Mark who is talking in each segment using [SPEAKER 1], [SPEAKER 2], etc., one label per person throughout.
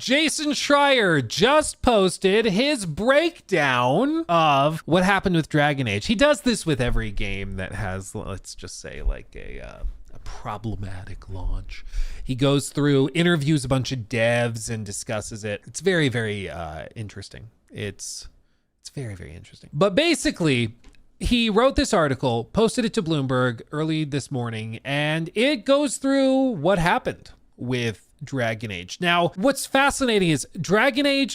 [SPEAKER 1] Jason Schreier just posted his breakdown of what happened with Dragon Age. He does this with every game that has, let's just say, like a problematic launch. He goes through, interviews a bunch of devs and discusses it. It's very, very interesting. It's very, very interesting. But basically, he wrote this article, posted it to Bloomberg early this morning, and it goes through what happened with Dragon Age. Now, what's fascinating is Dragon Age,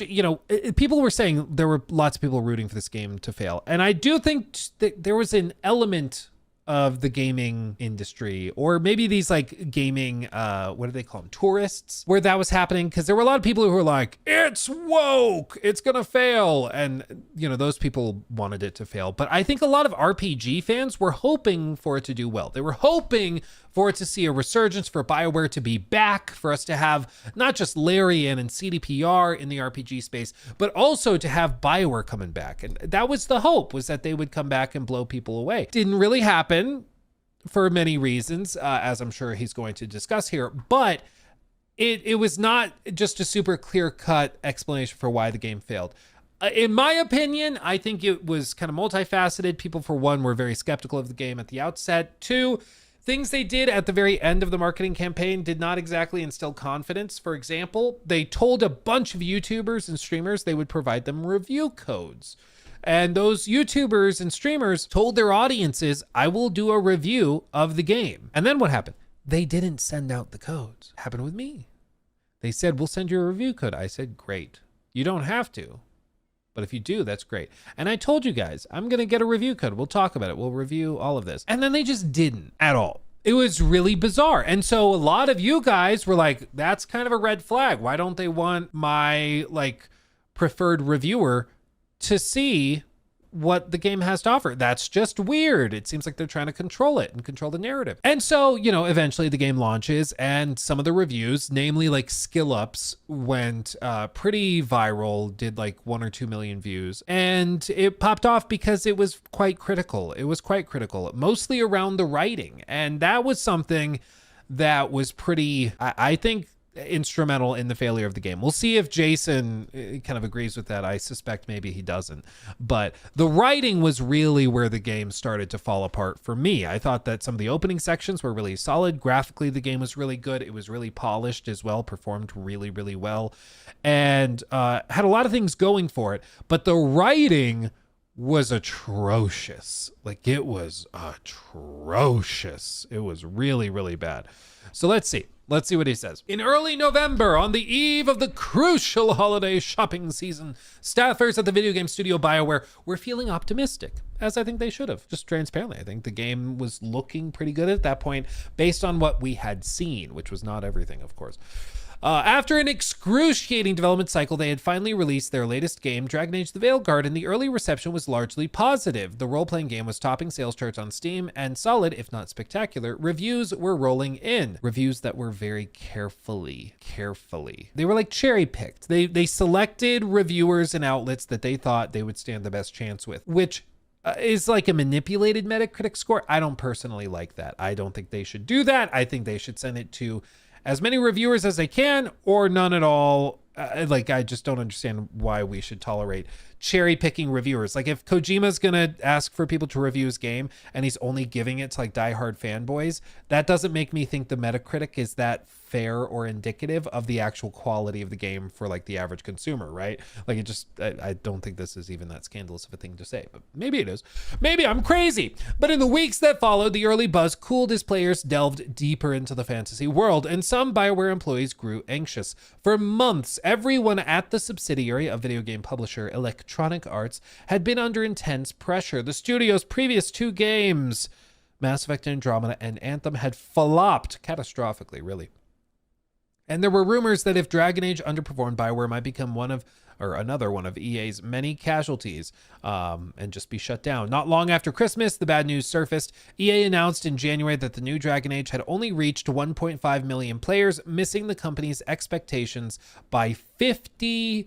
[SPEAKER 1] people were saying there were lots of people rooting for this game to fail. And I do think that there was an element of the gaming industry, or maybe these like gaming, what do they call them? Tourists, where that was happening. Cause there were a lot of people who were like, it's woke, it's gonna fail. And those people wanted it to fail. But I think a lot of RPG fans were hoping for it to do well. They were hoping for it to see a resurgence, for Bioware to be back, for us to have not just Larian and CDPR in the RPG space, but also to have Bioware coming back. And that was the hope, was that they would come back and blow people away. Didn't really happen for many reasons, as I'm sure he's going to discuss here, but it was not just a super clear-cut explanation for why the game failed. In my opinion, I think it was kind of multifaceted. People, for one, were very skeptical of the game at the outset. Two, things they did at the very end of the marketing campaign did not exactly instill confidence. For example, they told a bunch of YouTubers and streamers they would provide them review codes. And those YouTubers and streamers told their audiences, I will do a review of the game. And then what happened? They didn't send out the codes. It happened with me. They said, we'll send you a review code. I said, great. You don't have to. But if you do, that's great. And I told you guys, I'm going to get a review code. We'll talk about it. We'll review all of this. And then they just didn't at all. It was really bizarre. And so a lot of you guys were like, that's kind of a red flag. Why don't they want my preferred reviewer to see what the game has to offer? That's just weird. It seems like they're trying to control it and control the narrative. And so, eventually the game launches, and some of the reviews, namely like skill ups, went pretty viral, did like 1 or 2 million views, and it popped off because it was quite critical. It was quite critical, mostly around the writing. And that was something that was pretty, I think, instrumental in the failure of the game. We'll see if Jason kind of agrees with that. I suspect maybe he doesn't. But the writing was really where the game started to fall apart for me. I thought that some of the opening sections were really solid. Graphically, the game was really good. It was really polished as well, performed really, really well, and had a lot of things going for it. But the writing was atrocious. Like, it was atrocious. It was really, really bad. So let's see. Let's see what he says. In early November, on the eve of the crucial holiday shopping season, staffers at the video game studio Bioware were feeling optimistic, as I think they should have. Just transparently, I think the game was looking pretty good at that point, based on what we had seen, which was not everything, of course. After an excruciating development cycle, they had finally released their latest game, Dragon Age: The Veilguard, and the early reception was largely positive. The role-playing game was topping sales charts on Steam, and solid, if not spectacular, reviews were rolling in. Reviews that were very carefully. They were like cherry-picked. They selected reviewers and outlets that they thought they would stand the best chance with, which is like a manipulated Metacritic score. I don't personally like that. I don't think they should do that. I think they should send it to as many reviewers as they can, or none at all. I just don't understand why we should tolerate cherry picking reviewers. Like, if Kojima's gonna ask for people to review his game and he's only giving it to like diehard fanboys, that doesn't make me think the Metacritic is that fair or indicative of the actual quality of the game for like the average consumer, right? Like, I don't think this is even that scandalous of a thing to say, but maybe it is. Maybe I'm crazy. But in the weeks that followed, the early buzz cooled as players delved deeper into the fantasy world, and some Bioware employees grew anxious. For months, everyone at the subsidiary of video game publisher Electronic Arts had been under intense pressure. The studio's previous 2 games, Mass Effect Andromeda and Anthem, had flopped catastrophically, really. And there were rumors that if Dragon Age underperformed, Bioware might become another one of EA's many casualties, and just be shut down. Not long after Christmas, the bad news surfaced. EA announced in January that the new Dragon Age had only reached 1.5 million players, missing the company's expectations by 50%.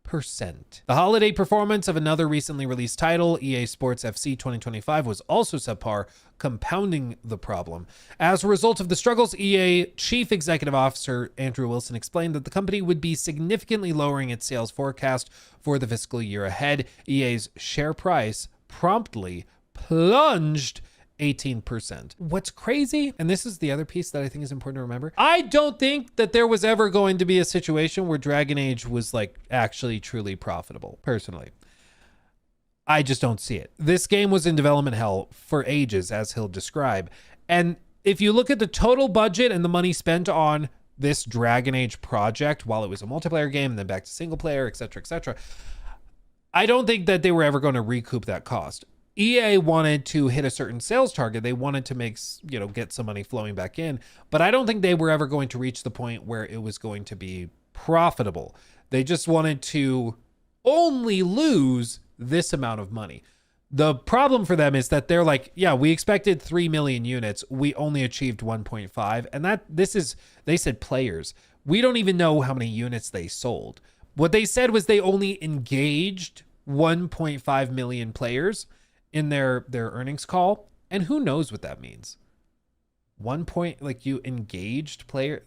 [SPEAKER 1] The holiday performance of another recently released title, EA Sports FC 2025, was also subpar, compounding the problem. As a result of the struggles, EA Chief Executive Officer Andrew Wilson explained that the company would be significantly lowering its sales forecast for the fiscal year ahead. EA's share price promptly plunged 18%. What's crazy, and this is the other piece that I think is important to remember, I don't think that there was ever going to be a situation where Dragon Age was like actually truly profitable, personally. I just don't see it. This game was in development hell for ages, as he'll describe. And if you look at the total budget and the money spent on this Dragon Age project while it was a multiplayer game and then back to single player, etc., I don't think that they were ever going to recoup that cost. EA wanted to hit a certain sales target. They wanted to make, get some money flowing back in, but I don't think they were ever going to reach the point where it was going to be profitable. They just wanted to only lose this amount of money. The problem for them is that they're like, yeah, we expected 3 million units. We only achieved 1.5. And they said players. We don't even know how many units they sold. What they said was they only engaged 1.5 million players in their earnings call, and who knows what that means. You engaged player,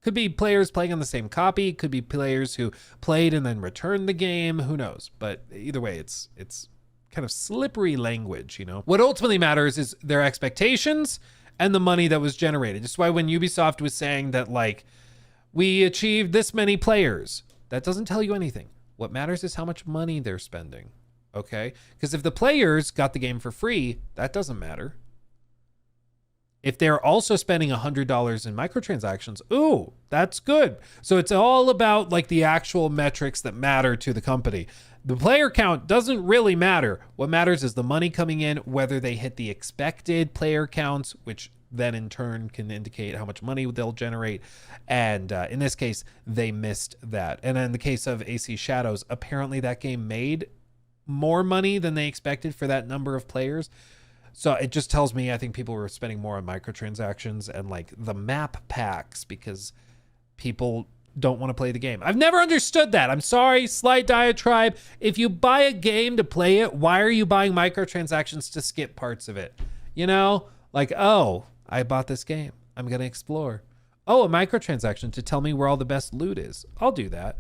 [SPEAKER 1] could be players playing on the same copy, could be players who played and then returned the game, who knows. But either way, it's kind of slippery language. What ultimately matters is their expectations and the money that was generated. That's why when Ubisoft was saying that we achieved this many players, that doesn't tell you anything. What matters is how much money they're spending. Okay? Because if the players got the game for free, that doesn't matter. If they're also spending $100 in microtransactions, ooh, that's good. So it's all about the actual metrics that matter to the company. The player count doesn't really matter. What matters is the money coming in, whether they hit the expected player counts, which then in turn can indicate how much money they'll generate. And in this case, they missed that. And in the case of AC Shadows, apparently that game made more money than they expected for that number of players. So it just tells me I think people were spending more on microtransactions and the map packs because people don't want to play the game. I've never understood that. I'm sorry, slight diatribe. If you buy a game to play it, why are you buying microtransactions to skip parts of it? Oh, I bought this game. I'm going to explore. Oh, a microtransaction to tell me where all the best loot is. I'll do that.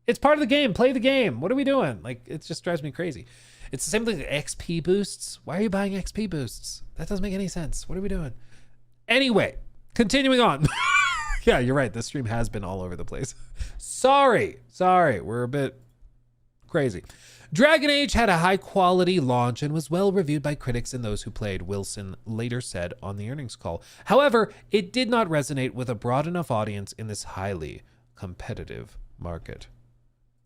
[SPEAKER 1] It's part of the game. Play the game. What are we doing? It just drives me crazy. It's the same thing with XP boosts. Why are you buying XP boosts? That doesn't make any sense. What are we doing? Anyway, continuing on. Yeah, you're right. This stream has been all over the place. Sorry. We're a bit crazy. Dragon Age had a high-quality launch and was well reviewed by critics and those who played, Wilson later said on the earnings call. However, it did not resonate with a broad enough audience in this highly competitive market.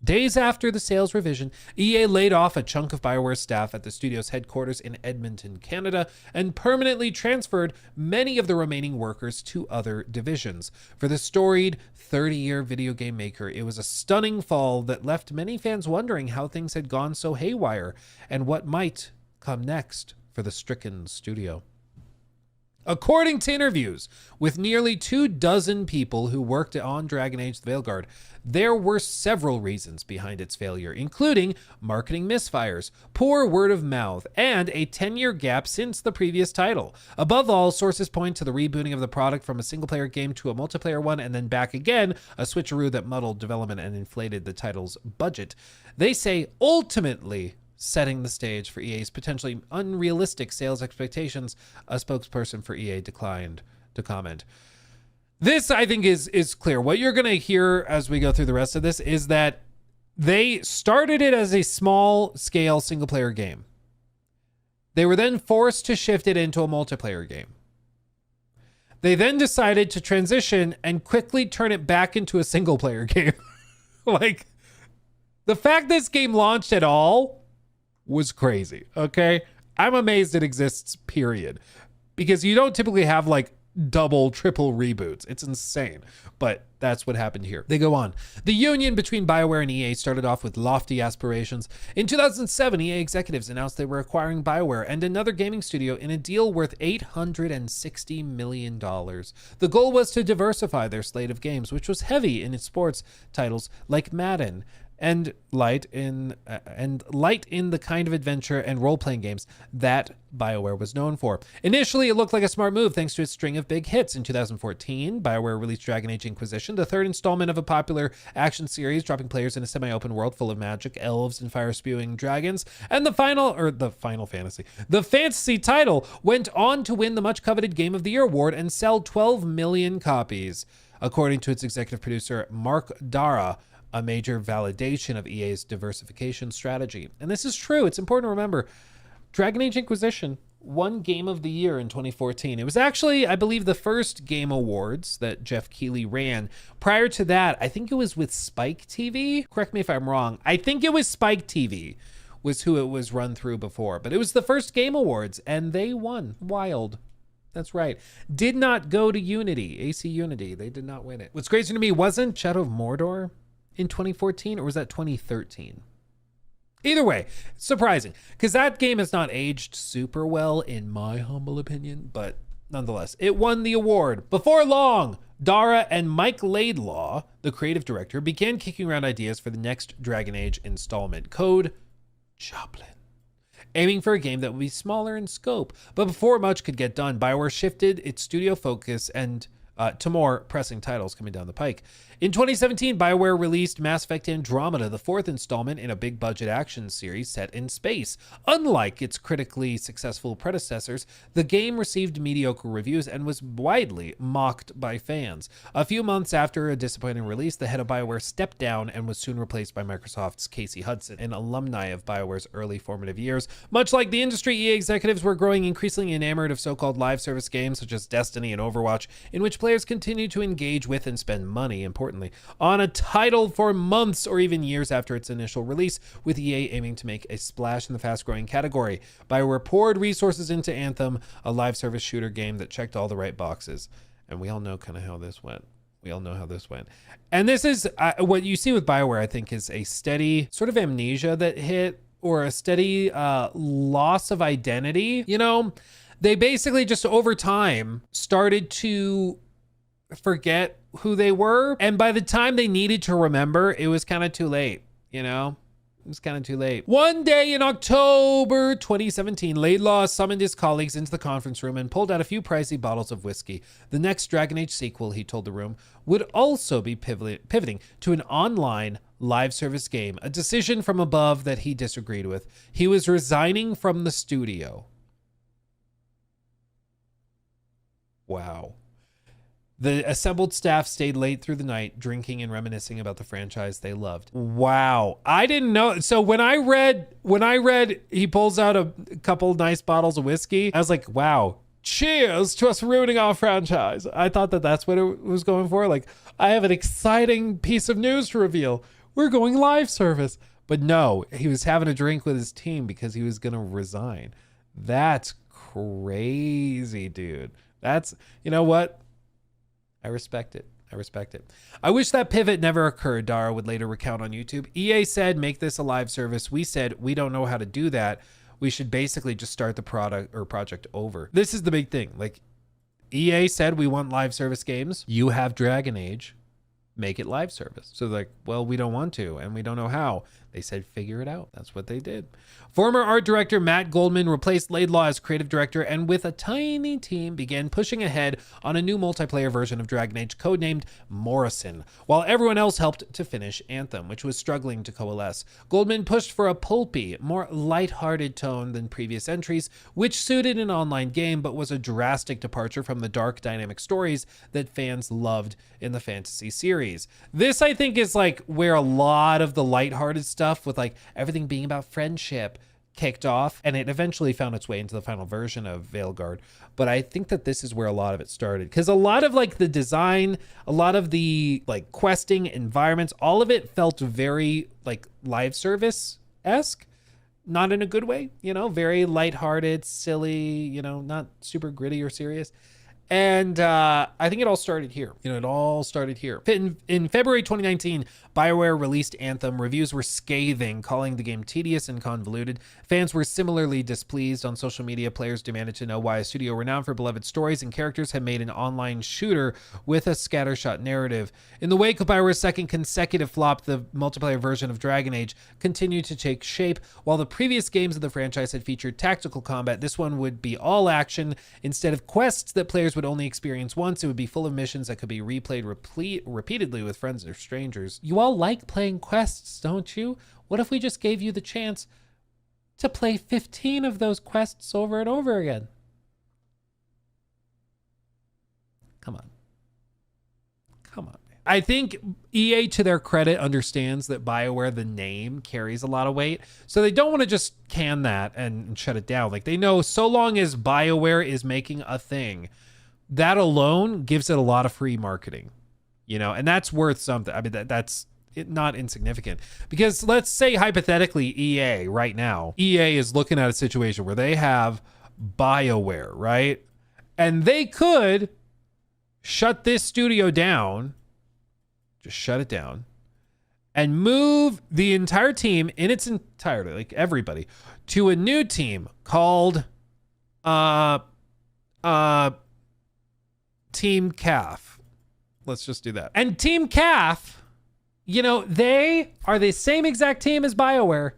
[SPEAKER 1] Days after the sales revision, EA laid off a chunk of Bioware staff at the studio's headquarters in Edmonton, Canada, and permanently transferred many of the remaining workers to other divisions. For the storied 30-year video game maker, it was a stunning fall that left many fans wondering how things had gone so haywire and what might come next for the stricken studio. According to interviews with nearly 24 people who worked on Dragon Age the Veilguard, there were several reasons behind its failure, including marketing misfires, poor word of mouth, and a 10-year gap since the previous title. Above all, sources point to the rebooting of the product from a single-player game to a multiplayer one and then back again, a switcheroo that muddled development and inflated the title's budget. They say ultimately setting the stage for EA's potentially unrealistic sales expectations. A spokesperson for EA declined to comment. This, I think, is clear. What you're going to hear as we go through the rest of this is that they started it as a small-scale single-player game. They were then forced to shift it into a multiplayer game. They then decided to transition and quickly turn it back into a single-player game. The fact this game launched at all was crazy, okay? I'm amazed it exists, period. Because you don't typically have double, triple reboots. It's insane. But that's what happened here. They go on. The union between Bioware and EA started off with lofty aspirations. In 2007, EA executives announced they were acquiring Bioware and another gaming studio in a deal worth $860 million. The goal was to diversify their slate of games, which was heavy in its sports titles like Madden, and light in the kind of adventure and role-playing games that Bioware was known for. Initially, it looked like a smart move thanks to its string of big hits. In 2014, Bioware released Dragon Age Inquisition, the third installment of a popular action series, dropping players in a semi-open world full of magic, elves, and fire-spewing dragons. And the fantasy title went on to win the much-coveted Game of the Year award and sell 12 million copies, according to its executive producer, Mark Dara, a major validation of EA's diversification strategy. And this is true. It's important to remember, Dragon Age Inquisition won Game of the Year in 2014. It was actually, I believe, the first Game Awards that Jeff Keighley ran. Prior to that, I think it was with Spike TV. Correct me if I'm wrong. I think it was Spike TV was who it was run through before. But it was the first Game Awards, and they won. Wild. That's right. Did not go to Unity, AC Unity. They did not win it. What's crazy to me, wasn't Shadow of Mordor in 2014, or was that 2013? Either way, surprising, because that game has not aged super well in my humble opinion, but nonetheless, it won the award. Before long, Dara and Mike Laidlaw, the creative director, began kicking around ideas for the next Dragon Age installment, Code Joplin, aiming for a game that would be smaller in scope. But before much could get done, Bioware shifted its studio focus and to more pressing titles coming down the pike. In 2017, Bioware released Mass Effect Andromeda, the fourth installment in a big-budget action series set in space. Unlike its critically successful predecessors, the game received mediocre reviews and was widely mocked by fans. A few months after a disappointing release, the head of Bioware stepped down and was soon replaced by Microsoft's Casey Hudson, an alumni of Bioware's early formative years. Much like the industry, EA executives were growing increasingly enamored of so-called live service games such as Destiny and Overwatch, in which players continue to engage with and spend money, importantly, on a title for months or even years after its initial release, with EA aiming to make a splash in the fast-growing category. Bioware poured resources into Anthem, a live service shooter game that checked all the right boxes. And we all know kind of how this went. And this is what you see with Bioware, I think, is a steady sort of amnesia that hit, or a steady loss of identity. You know, they basically just over time started to forget who they were, and by the time they needed to remember, it was kind of too late. You know, it was kind of too late. One day in October 2017, Laidlaw summoned his colleagues into the conference room and pulled out a few pricey bottles of whiskey. The next Dragon Age sequel, he told the room, would also be pivoting to an online live service game, a decision from above that he disagreed with. He was resigning from the studio. Wow. The assembled staff stayed late through the night, drinking and reminiscing about the franchise they loved. Wow. I didn't know. So when I read he pulls out a couple nice bottles of whiskey, I was like, wow, cheers to us ruining our franchise. I thought that that's what it was going for. Like, I have an exciting piece of news to reveal. We're going live service. But no, he was having a drink with his team because he was going to resign. That's crazy, dude. That's, you know what? I respect it. I wish that pivot never occurred, Dara would later recount on YouTube. EA said, make this a live service. We said, we don't know how to do that. We should basically just start the product or project over. This is the big thing. Like, EA said, we want live service games. You have Dragon Age. Make it live service. So like, well, we don't want to, and we don't know how. They said, figure it out. That's what they did. Former art director Matt Goldman replaced Laidlaw as creative director, and with a tiny team began pushing ahead on a new multiplayer version of Dragon Age codenamed Morrison, while everyone else helped to finish Anthem, which was struggling to coalesce. Goldman pushed for a pulpy, more lighthearted tone than previous entries, which suited an online game but was a drastic departure from the dark, dynamic stories that fans loved in the fantasy series. This, I think, is like where a lot of the lighthearted stuff with like everything being about friendship kicked off, and it eventually found its way into the final version of Veilguard. But I think that this is where a lot of it started, because a lot of like the design, a lot of the like questing environments, all of it felt very like live service-esque, not in a good way, you know, very lighthearted, silly, you know, not super gritty or serious. And I think it all started here. It all started here. In February 2019, Bioware released Anthem. Reviews were scathing, calling the game tedious and convoluted. Fans were similarly displeased. On social media, players demanded to know why a studio renowned for beloved stories and characters had made an online shooter with a scattershot narrative. In the wake of Bioware's second consecutive flop, the multiplayer version of Dragon Age continued to take shape. While the previous games of the franchise had featured tactical combat, this one would be all action. Instead of quests that players would only experience once, it would be full of missions that could be replayed repeatedly with friends or strangers. You all like playing quests, don't you? What if we just gave you the chance to play 15 of those quests over and over again? Come on. Come on. I think EA, to their credit, understands that BioWare, the name, carries a lot of weight. So they don't want to just can that and shut it down. Like, they know so long as BioWare is making a thing, that alone gives it a lot of free marketing, and that's worth something. I mean, that's not insignificant, because let's say hypothetically EA right now, EA is looking at a situation where they have BioWare, right? And they could shut this studio down, just shut it down, and move the entire team in its entirety, like everybody, to a new team called Team CAF. Let's just do that. And Team CAF, they are the same exact team as BioWare,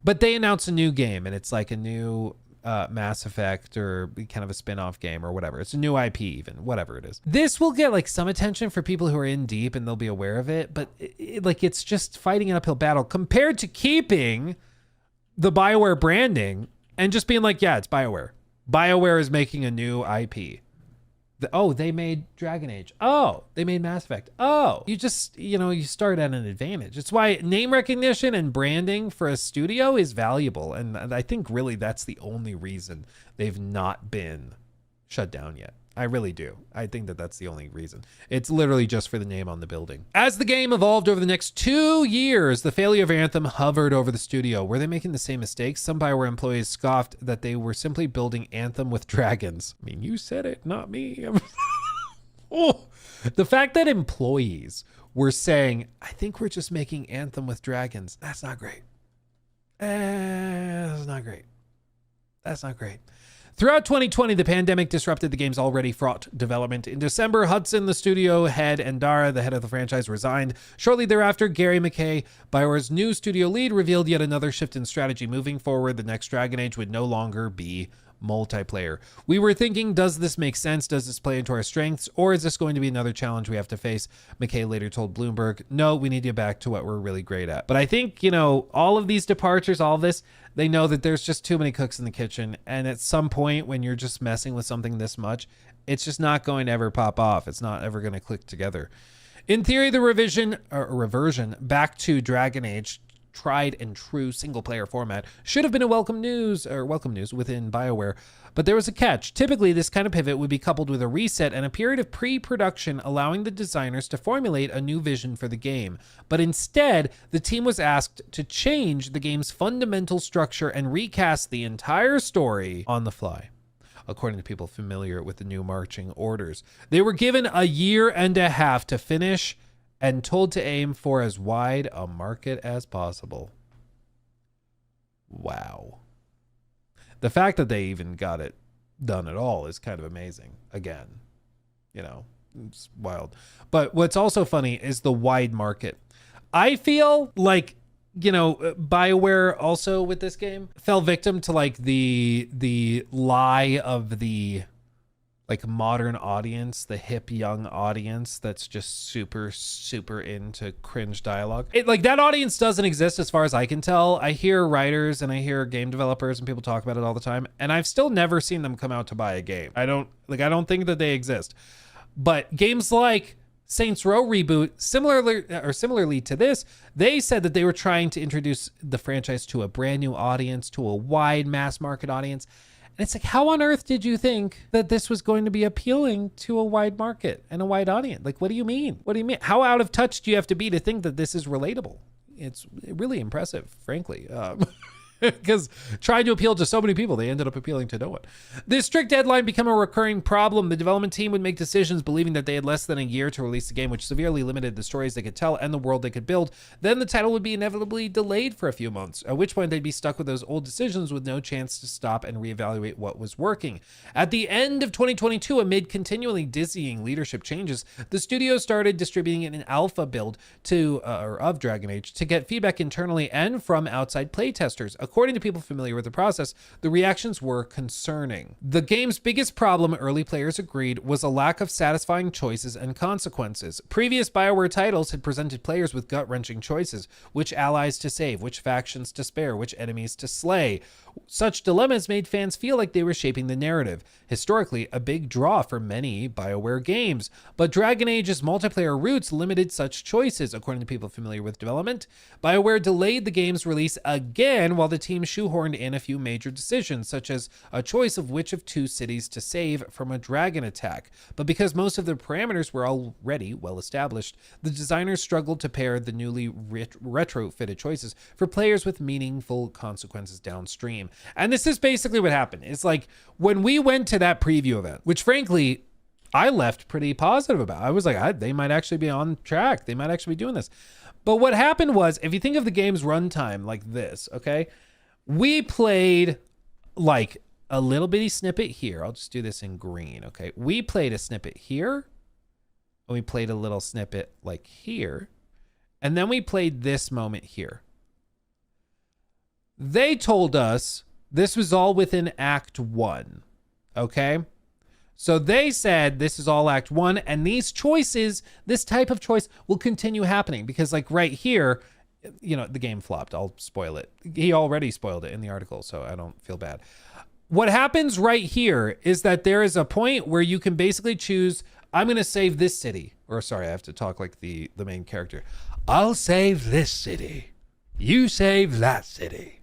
[SPEAKER 1] but they announce a new game, and it's like a new Mass Effect or kind of a spin-off game or whatever. It's a new IP even, whatever it is. This will get like some attention for people who are in deep and they'll be aware of it, but it's just fighting an uphill battle compared to keeping the BioWare branding and just being like, yeah, it's BioWare. BioWare is making a new IP. They made Dragon Age. Oh, they made Mass Effect. Oh, you just, you start at an advantage. It's why name recognition and branding for a studio is valuable. And I think really that's the only reason they've not been shut down yet. I really do. I think that that's the only reason. It's literally just for the name on the building. As the game evolved over the next 2 years, the failure of Anthem hovered over the studio. Were they making the same mistakes? Some BioWare employees scoffed that they were simply building Anthem with dragons. I mean, you said it, not me. The fact that employees were saying, I think we're just making Anthem with dragons. That's not great. That's not great. That's not great. Throughout 2020, the pandemic disrupted the game's already fraught development. In December, Hudson, the studio head, and Dara, the head of the franchise, resigned. Shortly thereafter, Gary McKay, BioWare's new studio lead, revealed yet another shift in strategy. Moving forward, the next Dragon Age would no longer be multiplayer. We were thinking, does this make sense? Does this play into our strengths? Or is this going to be another challenge we have to face? McKay later told Bloomberg, no, we need to get back to what we're really great at. But I think, all of these departures, all of this, they know that there's just too many cooks in the kitchen. And at some point when you're just messing with something this much, it's just not going to ever pop off. It's not ever going to click together. In theory, the reversion back to Dragon Age, tried and true single player format, should have been a welcome news within BioWare, but there was a catch. Typically, this kind of pivot would be coupled with a reset and a period of pre-production, allowing the designers to formulate a new vision for the game. But instead, the team was asked to change the game's fundamental structure and recast the entire story on the fly. According to people familiar with the new marching orders, they were given a year and a half to finish and told to aim for as wide a market as possible. Wow. The fact that they even got it done at all is kind of amazing. Again, it's wild. But what's also funny is the wide market. I feel like, BioWare also with this game fell victim to like the lie of the like modern audience, the hip young audience that's just super, super into cringe dialogue. That audience doesn't exist as far as I can tell. I hear writers and I hear game developers and people talk about it all the time, and I've still never seen them come out to buy a game. I don't think that they exist. But games like Saints Row Reboot, similarly to this, they said that they were trying to introduce the franchise to a brand new audience, to a wide mass market audience. And it's like, how on earth did you think that this was going to be appealing to a wide market and a wide audience? Like, what do you mean? What do you mean? How out of touch do you have to be to think that this is relatable? It's really impressive, frankly. because trying to appeal to so many people, they ended up appealing to no one. This strict deadline became a recurring problem. The development team would make decisions believing that they had less than a year to release the game, which severely limited the stories they could tell and the world they could build. Then the title would be inevitably delayed for a few months, at which point they'd be stuck with those old decisions with no chance to stop and reevaluate what was working. At the end of 2022, amid continually dizzying leadership changes, the studio started distributing an alpha build of Dragon Age to get feedback internally and from outside playtesters. According to people familiar with the process, the reactions were concerning. The game's biggest problem, early players agreed, was a lack of satisfying choices and consequences. Previous Bioware titles had presented players with gut-wrenching choices: which allies to save, which factions to spare, which enemies to slay. Such dilemmas made fans feel like they were shaping the narrative, historically a big draw for many Bioware games. But Dragon Age's multiplayer roots limited such choices. According to people familiar with development, Bioware delayed the game's release again while the team shoehorned in a few major decisions, such as a choice of which of two cities to save from a dragon attack. But because most of the parameters were already well established, the designers struggled to pair the newly retrofitted choices for players with meaningful consequences downstream. And this is basically what happened. It's like when we went to that preview event, which frankly, I left pretty positive about. I was like, they might actually be on track. They might actually be doing this. But what happened was, if you think of the game's runtime like this, okay, we played like a little bitty snippet here. I'll just do this in green, okay? We played a snippet here, and we played a little snippet like here, and then we played this moment here. They told us this was all within Act 1, okay? So they said this is all Act 1, and these choices, this type of choice will continue happening because like right here, you know, the game flopped. I'll spoil it. He already spoiled it in the article, so I don't feel bad. What happens right here is that there is a point where you can basically choose, I'm going to save this city. Or sorry, I have to talk like the main character. I'll save this city. You save that city.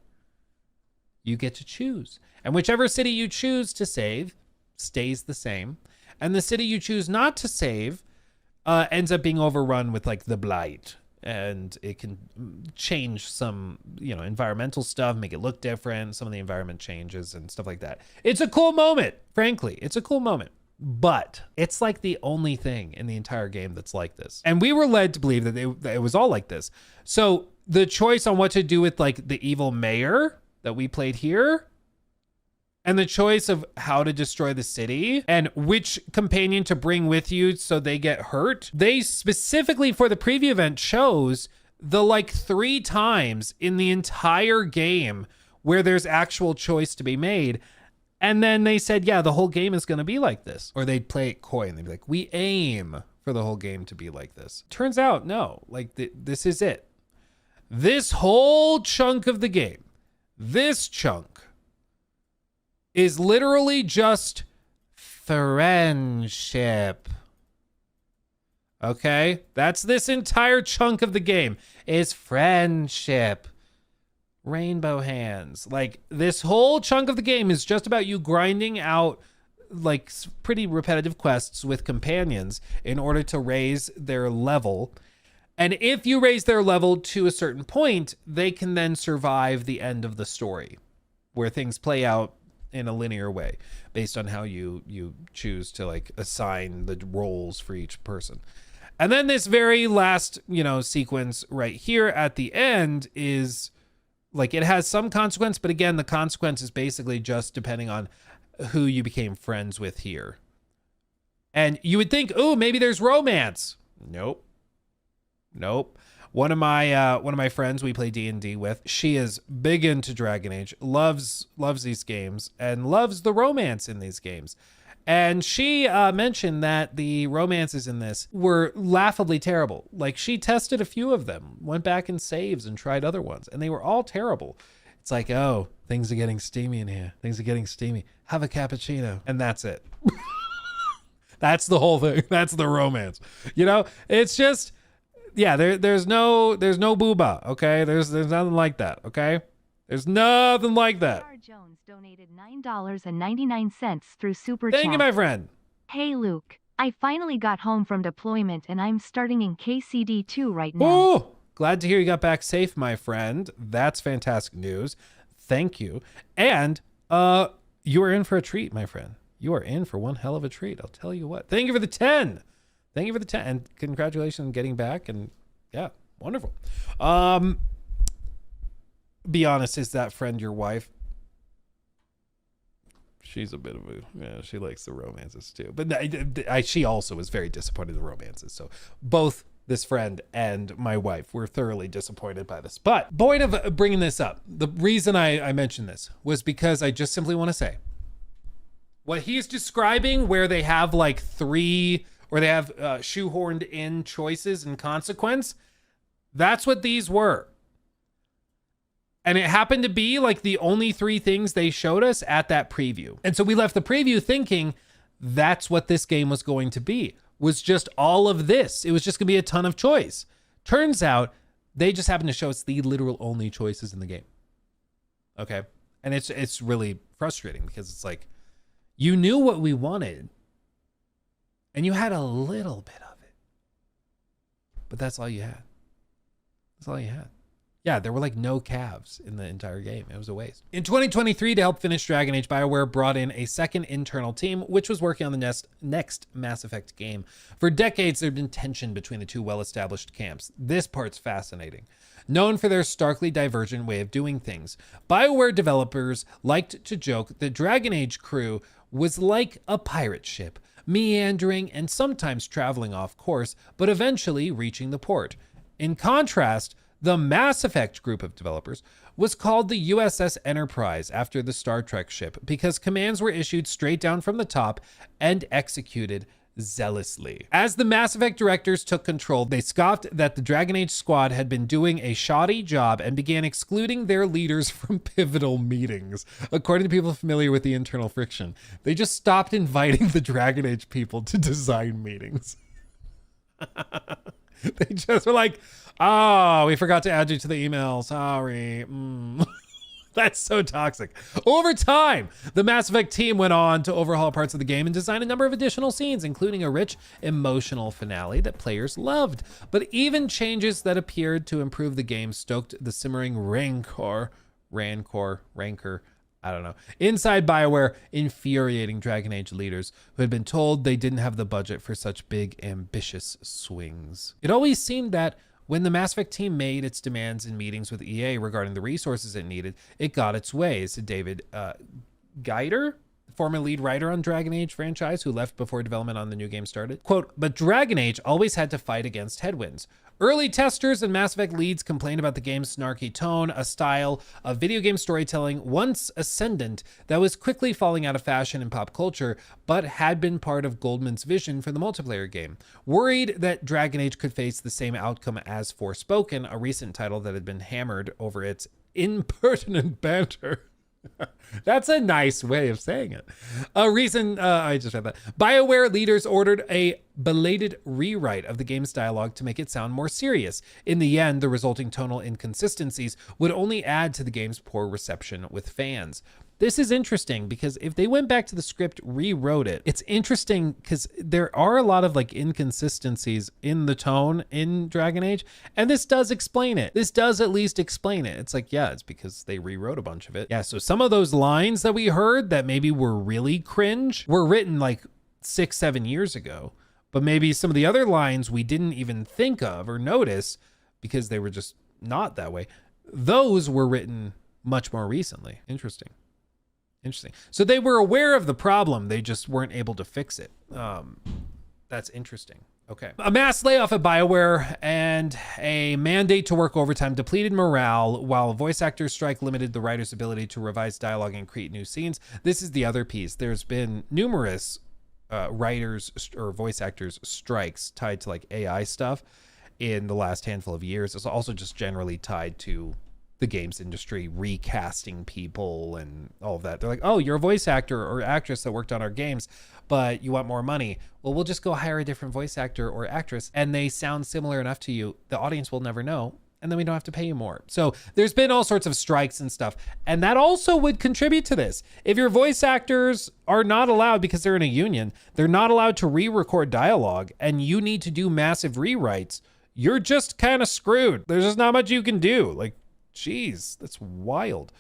[SPEAKER 1] You get to choose. And whichever city you choose to save stays the same. And the city you choose not to save ends up being overrun with like the blight. And it can change some, you know, environmental stuff, make it look different. Some of the environment changes and stuff like that. It's a cool moment, frankly. It's a cool moment. But it's like the only thing in the entire game that's like this. And we were led to believe that it was all like this. So the choice on what to do with like the evil mayor that we played here, and the choice of how to destroy the city and which companion to bring with you so they get hurt. They specifically for the preview event chose the like 3 times in the entire game where there's actual choice to be made. And then they said, yeah, the whole game is going to be like this. Or they'd play it coy and they'd be like, we aim for the whole game to be like this. Turns out, no, like this is it. This whole chunk of the game, this chunk, is literally just friendship. Okay? That's this entire chunk of the game is friendship. Rainbow hands. Like this whole chunk of the game is just about you grinding out like pretty repetitive quests with companions in order to raise their level. And if you raise their level to a certain point, they can then survive the end of the story where things play out in a linear way based on how you choose to like assign the roles for each person. And then this very last, you know, sequence right here at the end is like, it has some consequence, but again, the consequence is basically just depending on who you became friends with here. And you would think, oh, maybe there's romance. Nope. One of my friends we play D&D with, she is big into Dragon Age, loves these games, and loves the romance in these games. And she mentioned that the romances in this were laughably terrible. Like she tested a few of them, went back in saves and tried other ones, and they were all terrible. It's like, oh, things are getting steamy in here. Things are getting steamy. Have a cappuccino. And that's it. That's the whole thing. That's the romance. You know, it's just, yeah, there's no booba, okay? There's nothing like that, okay? There's nothing like that.
[SPEAKER 2] Jones donated $9.99 through Super Chat.
[SPEAKER 1] Thank you, my friend.
[SPEAKER 2] Hey, Luke. I finally got home from deployment and I'm starting in KCD2 right now.
[SPEAKER 1] Oh, glad to hear you got back safe, my friend. That's fantastic news. Thank you. And you are in for a treat, my friend. You are in for one hell of a treat. I'll tell you what. Thank you for the 10. Thank you for the 10. And congratulations on getting back. And yeah, wonderful. Be honest, is that friend your wife? She's a bit of a, yeah, she likes the romances too. But she also was very disappointed in the romances. So both this friend and my wife were thoroughly disappointed by this. But point of bringing this up, the reason I mentioned this was because I just simply want to say what he's describing, where they have like three, or they have shoehorned in choices and consequence. That's what these were. And it happened to be like the only three things they showed us at that preview. And so we left the preview thinking that's what this game was going to be, was just all of this. It was just gonna be a ton of choice. Turns out they just happened to show us the literal only choices in the game. Okay. And it's really frustrating because it's like, you knew what we wanted and you had a little bit of it, but that's all you had. That's all you had. Yeah, there were like no calves in the entire game. It was a waste. In 2023, to help finish Dragon Age, Bioware brought in a second internal team, which was working on the next Mass Effect game. For decades, there had been tension between the two well-established camps. This part's fascinating. Known for their starkly divergent way of doing things, Bioware developers liked to joke that Dragon Age crew was like a pirate ship, meandering and sometimes traveling off course, but eventually reaching the port. In contrast, the Mass Effect group of developers was called the USS Enterprise after the Star Trek ship because commands were issued straight down from the top and executed zealously. As the Mass Effect directors took control, they scoffed that the Dragon Age squad had been doing a shoddy job and began excluding their leaders from pivotal meetings. According to people familiar with the internal friction, they just stopped inviting the Dragon Age people to design meetings. They just were like, oh, we forgot to add you to the email. Sorry. That's so toxic. Over time, the Mass Effect team went on to overhaul parts of the game and design a number of additional scenes, including a rich, emotional finale that players loved. But even changes that appeared to improve the game stoked the simmering rancor, I don't know, inside Bioware, infuriating Dragon Age leaders who had been told they didn't have the budget for such big, ambitious swings. It always seemed that when the Mass Effect team made its demands in meetings with EA regarding the resources it needed, it got its way, said David Geider, former lead writer on Dragon Age franchise, who left before development on the new game started. Quote, but Dragon Age always had to fight against headwinds. Early testers and Mass Effect leads complained about the game's snarky tone, a style of video game storytelling once ascendant that was quickly falling out of fashion in pop culture, but had been part of Goldman's vision for the multiplayer game. Worried that Dragon Age could face the same outcome as Forspoken, a recent title that had been hammered over its impertinent banter. That's a nice way of saying it. I just read that. BioWare leaders ordered a belated rewrite of the game's dialogue to make it sound more serious. In the end, the resulting tonal inconsistencies would only add to the game's poor reception with fans. This is interesting because if they went back to the script, rewrote it, it's interesting because there are a lot of like inconsistencies in the tone in Dragon Age, and this does explain it. This does at least explain it. It's like, yeah, it's because they rewrote a bunch of it. Yeah, so some of those lines that we heard that maybe were really cringe were written like 6-7 years ago, but maybe some of the other lines we didn't even think of or notice because they were just not that way. Those were written much more recently. Interesting. So they were aware of the problem. They just weren't able to fix it. That's interesting. Okay. A mass layoff at BioWare and a mandate to work overtime depleted morale, while a voice actor strike limited the writer's ability to revise dialogue and create new scenes. This is the other piece. There's been numerous writers or voice actors strikes tied to like AI stuff in the last handful of years. It's also just generally tied to the games industry recasting people and all of that. They're like, oh, you're a voice actor or actress that worked on our games, but you want more money. Well, we'll just go hire a different voice actor or actress and they sound similar enough to you. The audience will never know. And then we don't have to pay you more. So there's been all sorts of strikes and stuff. And that also would contribute to this. If your voice actors are not allowed, because they're in a union, they're not allowed to re-record dialogue and you need to do massive rewrites, you're just kind of screwed. There's just not much you can do. Like, jeez, that's wild.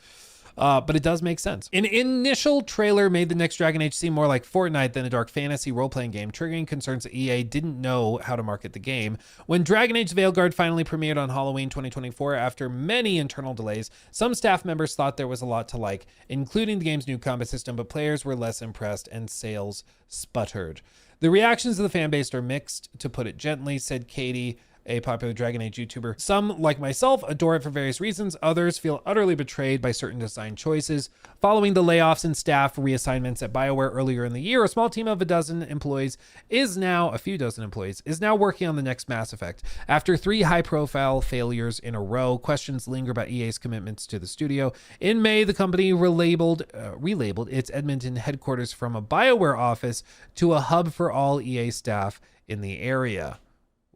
[SPEAKER 1] but it does make sense. An initial trailer made the next Dragon Age seem more like Fortnite than a dark fantasy role-playing game, triggering concerns that EA didn't know how to market the game. When Dragon Age Veilguard finally premiered on Halloween 2024, after many internal delays, some staff members thought there was a lot to like, including the game's new combat system, but players were less impressed and sales sputtered. The reactions of the fan base are mixed, to put it gently, said Katie, a popular Dragon Age YouTuber. Some, like myself, adore it for various reasons. Others feel utterly betrayed by certain design choices. Following the layoffs and staff reassignments at Bioware earlier in the year, a small team of a few dozen employees is now working on the next Mass Effect. After 3 high-profile failures in a row, questions linger about EA's commitments to the studio. In May, the company relabeled its Edmonton headquarters from a Bioware office to a hub for all EA staff in the area.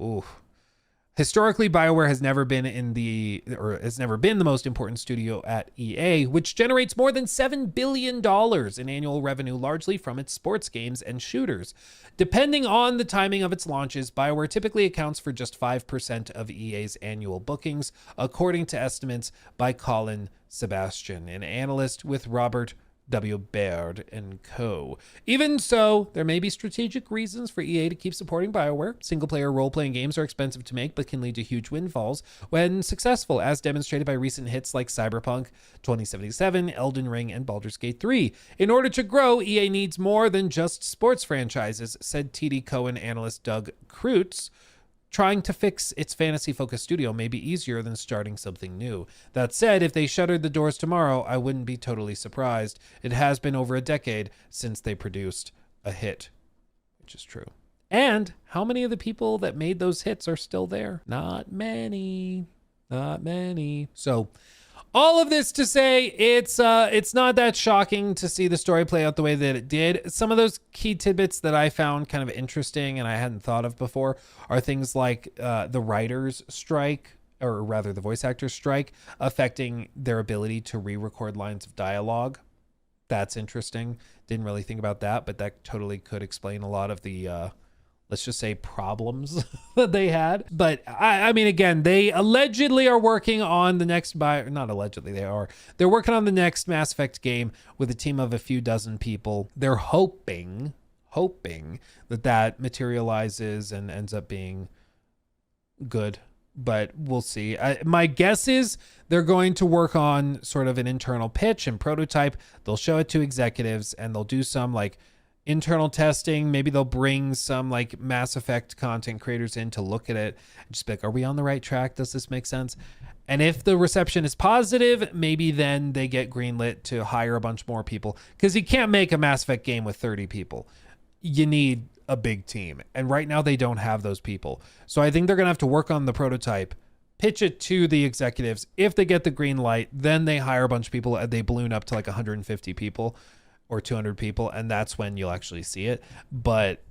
[SPEAKER 1] Ooh. Historically, Bioware has never been the most important studio at EA, which generates more than $7 billion in annual revenue, largely from its sports games and shooters. Depending on the timing of its launches, Bioware typically accounts for just 5% of EA's annual bookings, according to estimates by Colin Sebastian, an analyst with Robert W. Baird and Co. Even so, there may be strategic reasons for EA to keep supporting Bioware. Single-player role-playing games are expensive to make, but can lead to huge windfalls when successful, as demonstrated by recent hits like Cyberpunk 2077, Elden Ring, and Baldur's Gate 3. In order to grow, EA needs more than just sports franchises, said TD Cohen analyst Doug Kreutz. Trying to fix its fantasy-focused studio may be easier than starting something new. That said, if they shuttered the doors tomorrow, I wouldn't be totally surprised. It has been over a decade since they produced a hit, which is true. And how many of the people that made those hits are still there? Not many. Not many. So all of this to say, it's not that shocking to see the story play out the way that it did. Some of those key tidbits that I found kind of interesting and I hadn't thought of before are things like the writers' strike, or rather the voice actors' strike, affecting their ability to re-record lines of dialogue. That's interesting. Didn't really think about that, but that totally could explain a lot of the let's just say problems that they had. But I mean, again, they allegedly are working on the next not allegedly, they're working on the next Mass Effect game with a team of a few dozen people. They're hoping that materializes and ends up being good, but we'll see. My guess is they're going to work on sort of an internal pitch and prototype. They'll show it to executives and they'll do some like internal testing. Maybe they'll bring some like Mass Effect content creators in to look at it and just be like, are we on the right track? Does this make sense? And if the reception is positive, maybe then they get greenlit to hire a bunch more people, because you can't make a Mass Effect game with 30 people. You need a big team. And right now they don't have those people. So I think they're going to have to work on the prototype, pitch it to the executives. If they get the green light, then they hire a bunch of people and they balloon up to like 150 people. Or 200 people, and that's when you'll actually see it. But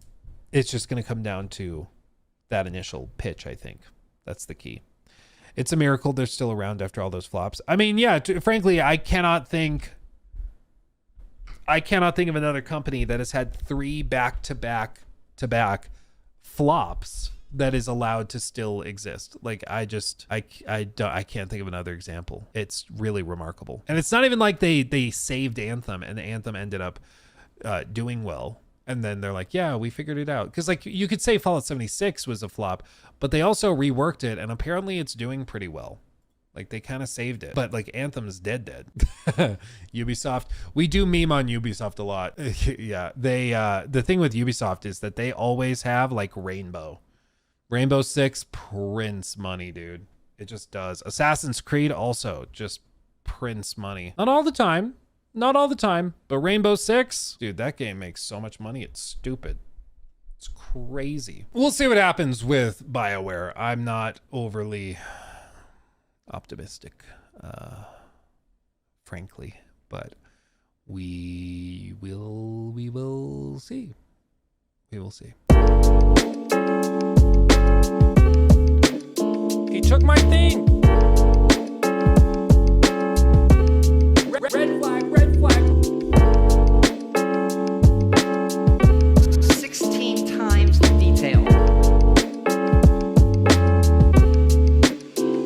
[SPEAKER 1] it's just going to come down to that initial pitch, I think. That's the key. It's a miracle they're still around after all those flops. I mean, yeah, frankly, I cannot think of another company that has had 3 back-to-back flops that is allowed to still exist. Like, I can't think of another example. It's really remarkable. And it's not even like they saved Anthem and Anthem ended up doing well. And then they're like, yeah, we figured it out. Because like you could say Fallout 76 was a flop, but they also reworked it and apparently it's doing pretty well. Like they kind of saved it. But like Anthem's dead. Ubisoft, we do meme on Ubisoft a lot. Yeah, they the thing with Ubisoft is that they always have like Rainbow Six prints money, dude. It just does. Assassin's Creed also just prints money. Not all the time, but Rainbow Six, dude, that game makes so much money. It's stupid. It's crazy. We'll see what happens with BioWare. I'm not overly optimistic, frankly, but we will see. We will see. He took my thing.